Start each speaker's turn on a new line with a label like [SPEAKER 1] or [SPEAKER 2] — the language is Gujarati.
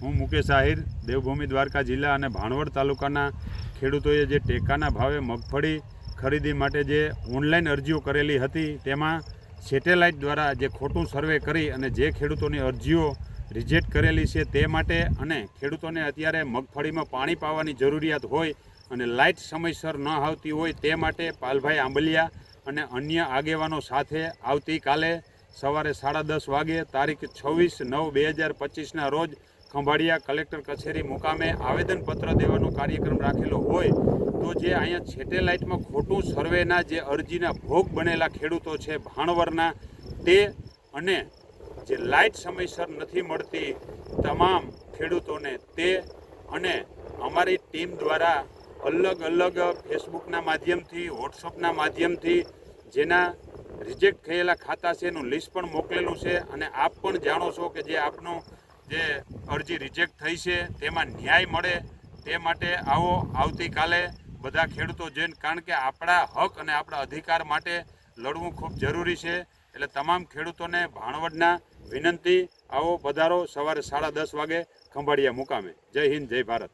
[SPEAKER 1] હું મુકેશ આહિર, દેવભૂમિ દ્વારકા જિલ્લા અને ભાણવડ તાલુકાના ખેડૂતોએ જે ટેકાના ભાવે મગફળી ખરીદી માટે જે ઓનલાઈન અરજીઓ કરેલી હતી તેમાં સેટેલાઇટ દ્વારા જે ખોટું સર્વે કરી અને જે ખેડૂતોની અરજીઓ રિજેક્ટ કરેલી છે તે માટે અને ખેડૂતોને અત્યારે મગફળીમાં પાણી પાવાની જરૂરિયાત હોય અને લાઇટ સમયસર ન આવતી હોય તે માટે પાલભાઈ આંબલિયા અને અન્ય આગેવાનો સાથે આવતીકાલે સવારે 10:30 વાગે તારીખ 26/9/2025ના રોજ ખંભાળિયા કલેક્ટર કચેરી મુકામે આવેદનપત્ર દેવાનો કાર્યક્રમ રાખેલો હોય તો જે અહીંયા સેટેલાઇટમાં ખોટું સર્વેના જે અરજીના ભોગ બનેલા ખેડૂતો છે ભાણવરના તે અને જે લાઇટ સમયસર નથી મળતી તમામ ખેડૂતોને તે અને અમારી ટીમ દ્વારા અલગ અલગ ફેસબુકના માધ્યમથી વોટ્સઅપના માધ્યમથી જેના રિજેક્ટ થયેલા ખાતા છે એનું લિસ્ટ પણ મોકલેલું છે અને આપ પણ જાણો છો કે જે આપનું જે અરજી રિજેક્ટ થઈ છે તેમાં ન્યાય મળે તે માટે આવો આવતીકાલે બધા ખેડૂતો જઈને, કારણ કે આપણા હક અને આપણા અધિકાર માટે લડવું ખૂબ જરૂરી છે. એટલે તમામ ખેડૂતોને ભાણવડના વિનંતી, આવો પધારો સવારે 10:30 વાગે ખંભાળિયા મુકામે. જય હિન્દ, જય ભારત.